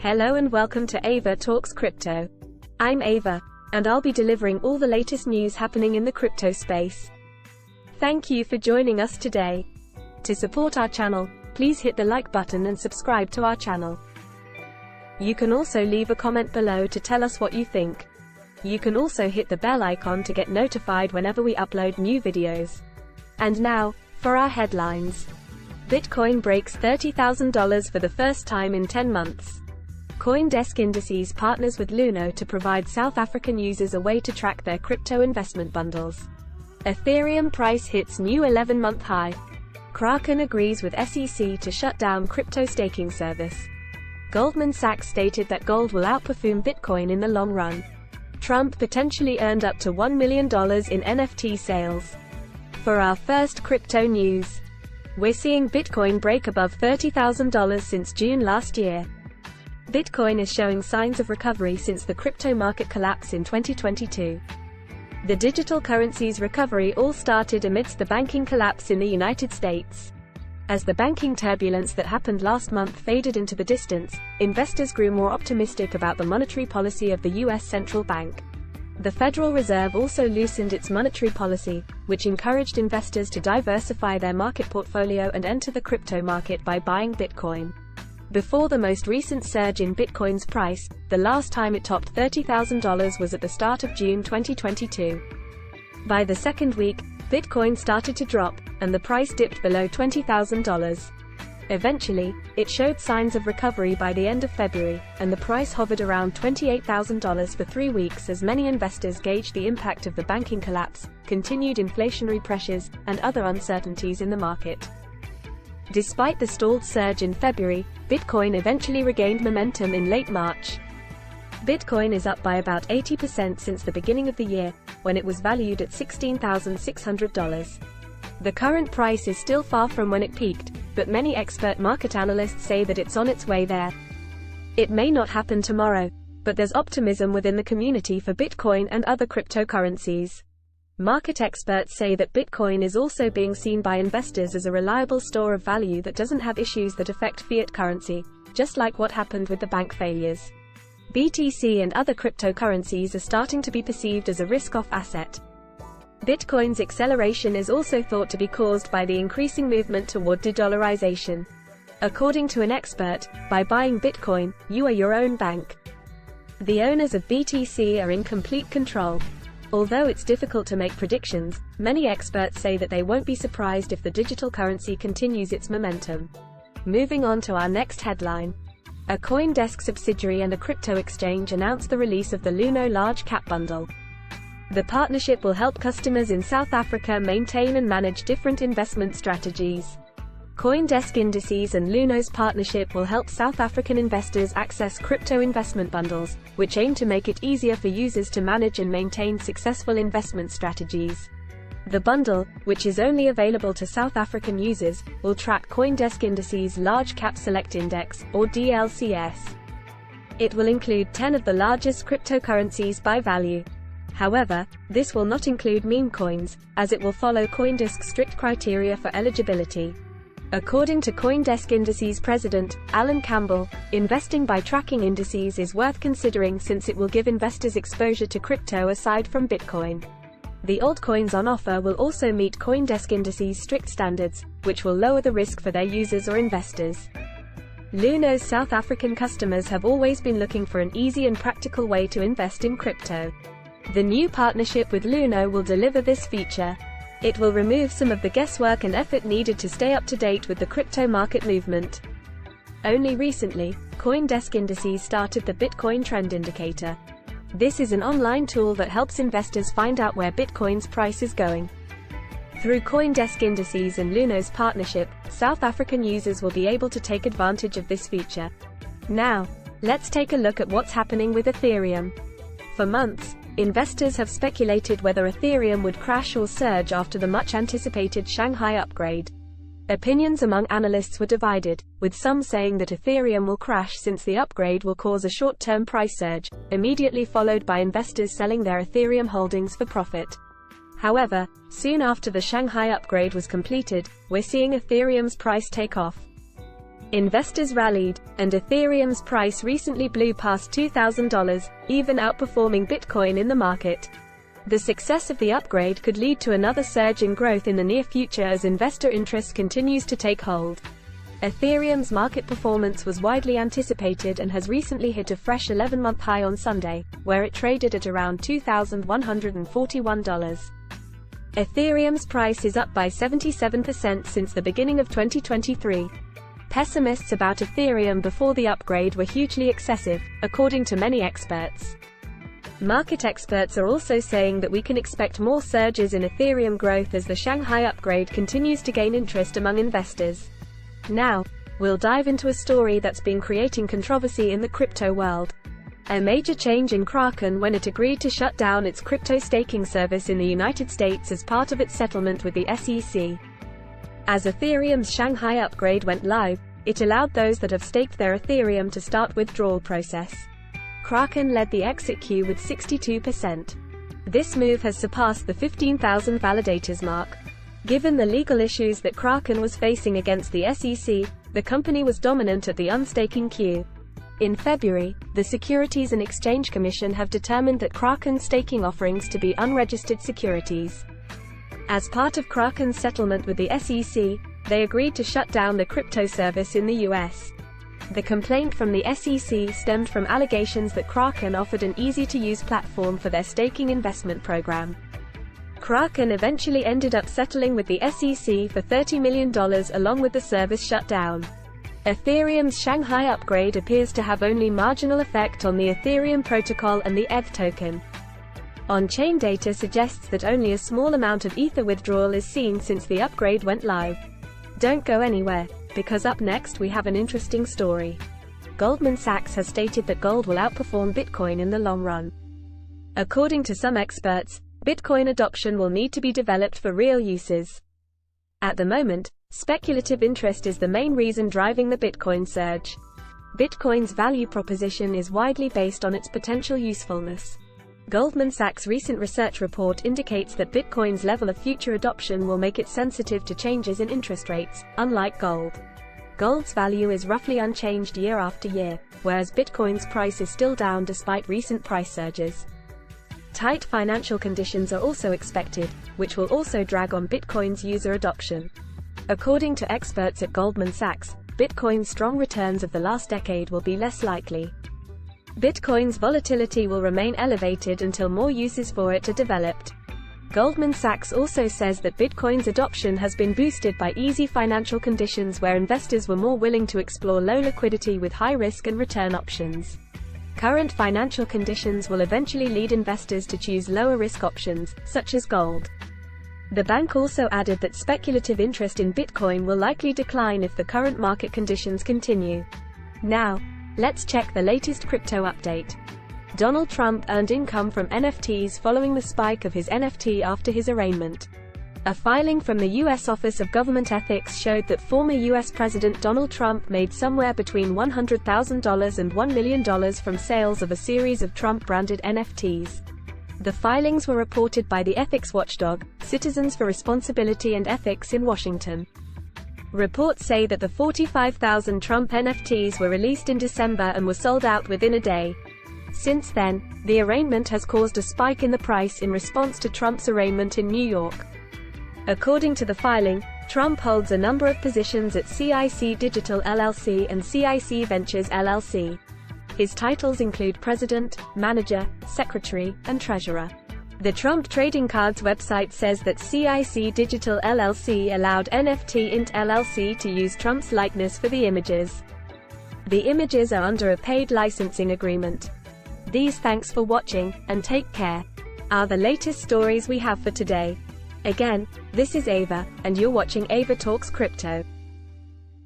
Hello and welcome to Ava Talks Crypto. I'm Ava, and I'll be delivering all the latest news happening in the crypto space. Thank you for joining us today. To support our channel, please hit the like button and subscribe to our channel. You can also leave a comment below to tell us what you think. You can also hit the bell icon to get notified whenever we upload new videos. And now, for our headlines. Bitcoin breaks $30,000 for the first time in 10 months. CoinDesk Indices partners with Luno to provide South African users a way to track their crypto investment bundles. Ethereum price hits new 11-month high. Kraken agrees with SEC to shut down crypto staking service. Goldman Sachs stated that gold will outperform Bitcoin in the long run. Trump potentially earned up to $1 million in NFT sales. For our first crypto news, we're seeing Bitcoin break above $30,000 since June last year. Bitcoin is showing signs of recovery since the crypto market collapse in 2022. The digital currency's recovery all started amidst the banking collapse in the United States. As the banking turbulence that happened last month faded into the distance, investors grew more optimistic about the monetary policy of the U.S. central bank. The Federal Reserve also loosened its monetary policy, which encouraged investors to diversify their market portfolio and enter the crypto market by buying Bitcoin. Before the most recent surge in Bitcoin's price, the last time it topped $30,000 was at the start of June 2022. By the second week, Bitcoin started to drop, and the price dipped below $20,000. Eventually, it showed signs of recovery by the end of February, and the price hovered around $28,000 for 3 weeks as many investors gauged the impact of the banking collapse, continued inflationary pressures, and other uncertainties in the market. Despite the stalled surge in February, Bitcoin eventually regained momentum in late March. Bitcoin is up by about 80% since the beginning of the year, when it was valued at $16,600. The current price is still far from when it peaked, but many expert market analysts say that it's on its way there. It may not happen tomorrow, but there's optimism within the community for Bitcoin and other cryptocurrencies. Market experts say that Bitcoin is also being seen by investors as a reliable store of value that doesn't have issues that affect fiat currency, just like what happened with the bank failures. BTC and other cryptocurrencies are starting to be perceived as a risk-off asset. Bitcoin's acceleration is also thought to be caused by the increasing movement toward de-dollarization. According to an expert, by buying Bitcoin, you are your own bank. The owners of BTC are in complete control. Although it's difficult to make predictions, many experts say that they won't be surprised if the digital currency continues its momentum. Moving on to our next headline. A CoinDesk subsidiary and a crypto exchange announced the release of the Luno large cap bundle. The partnership will help customers in South Africa maintain and manage different investment strategies. CoinDesk Indices and Luno's partnership will help South African investors access crypto investment bundles, which aim to make it easier for users to manage and maintain successful investment strategies. The bundle, which is only available to South African users, will track CoinDesk Indices Large Cap Select Index, or DLCS. It will include 10 of the largest cryptocurrencies by value. However, this will not include meme coins, as it will follow CoinDesk's strict criteria for eligibility. According to CoinDesk Indices president, Alan Campbell, investing by tracking indices is worth considering since it will give investors exposure to crypto aside from Bitcoin. The altcoins on offer will also meet CoinDesk Indices strict standards, which will lower the risk for their users or investors. Luno's South African customers have always been looking for an easy and practical way to invest in crypto. The new partnership with Luno will deliver this feature. It will remove some of the guesswork and effort needed to stay up to date with the crypto market movement. Only recently, CoinDesk Indices started the Bitcoin Trend Indicator. This is an online tool that helps investors find out where Bitcoin's price is going. Through CoinDesk Indices and Luno's partnership, South African users will be able to take advantage of this feature. Now, let's take a look at what's happening with Ethereum. For months, investors have speculated whether Ethereum would crash or surge after the much-anticipated Shanghai upgrade. Opinions among analysts were divided, with some saying that Ethereum will crash since the upgrade will cause a short-term price surge, immediately followed by investors selling their Ethereum holdings for profit. However, soon after the Shanghai upgrade was completed, we're seeing Ethereum's price take off. Investors rallied, and Ethereum's price recently blew past $2,000, even outperforming Bitcoin in the market. The success of the upgrade could lead to another surge in growth in the near future as investor interest continues to take hold. Ethereum's market performance was widely anticipated and has recently hit a fresh 11-month high on Sunday, where it traded at around $2,141. Ethereum's price is up by 77% since the beginning of 2023. Pessimists about Ethereum before the upgrade were hugely excessive, according to many experts. Market experts are also saying that we can expect more surges in Ethereum growth as the Shanghai upgrade continues to gain interest among investors. Now, we'll dive into a story that's been creating controversy in the crypto world. A major change in Kraken when it agreed to shut down its crypto staking service in the United States as part of its settlement with the SEC. As Ethereum's Shanghai upgrade went live, it allowed those that have staked their Ethereum to start withdrawal process. Kraken led the exit queue with 62%. This move has surpassed the 15,000 validators mark. Given the legal issues that Kraken was facing against the SEC, the company was dominant at the unstaking queue. In February, the Securities and Exchange Commission have determined that Kraken's staking offerings to be unregistered securities. As part of Kraken's settlement with the SEC, they agreed to shut down the crypto service in the US. The complaint from the SEC stemmed from allegations that Kraken offered an easy-to-use platform for their staking investment program. Kraken eventually ended up settling with the SEC for $30 million along with the service shutdown. Ethereum's Shanghai upgrade appears to have only marginal effect on the Ethereum protocol and the ETH token. On-chain data suggests that only a small amount of Ether withdrawal is seen since the upgrade went live. Don't go anywhere, because up next we have an interesting story. Goldman Sachs has stated that gold will outperform Bitcoin in the long run. According to some experts, Bitcoin adoption will need to be developed for real uses. At the moment, speculative interest is the main reason driving the Bitcoin surge. Bitcoin's value proposition is widely based on its potential usefulness. Goldman Sachs' recent research report indicates that Bitcoin's level of future adoption will make it sensitive to changes in interest rates, unlike gold. Gold's value is roughly unchanged year after year, whereas Bitcoin's price is still down despite recent price surges. Tight financial conditions are also expected, which will also drag on Bitcoin's user adoption. According to experts at Goldman Sachs, Bitcoin's strong returns of the last decade will be less likely. Bitcoin's volatility will remain elevated until more uses for it are developed. Goldman Sachs also says that Bitcoin's adoption has been boosted by easy financial conditions where investors were more willing to explore low liquidity with high risk and return options. Current financial conditions will eventually lead investors to choose lower risk options, such as gold. The bank also added that speculative interest in Bitcoin will likely decline if the current market conditions continue. Now, let's check the latest crypto update. Donald Trump earned income from NFTs following the spike of his NFT after his arraignment. A filing from the U.S. Office of Government Ethics showed that former U.S. President Donald Trump made somewhere between $100,000 and $1 million from sales of a series of Trump-branded NFTs. The filings were reported by the ethics watchdog, Citizens for Responsibility and Ethics in Washington. Reports say that the 45,000 Trump NFTs were released in December and were sold out within a day. Since then, the arraignment has caused a spike in the price in response to Trump's arraignment in New York. According to the filing, Trump holds a number of positions at CIC Digital LLC and CIC Ventures LLC. His titles include President, Manager, Secretary, and Treasurer. The Trump Trading Cards website says that CIC Digital LLC allowed NFT Int LLC to use Trump's likeness for the images. The images are under a paid licensing agreement. These thanks for watching, and take care, are the latest stories we have for today. Again, this is Ava, and you're watching Ava Talks Crypto.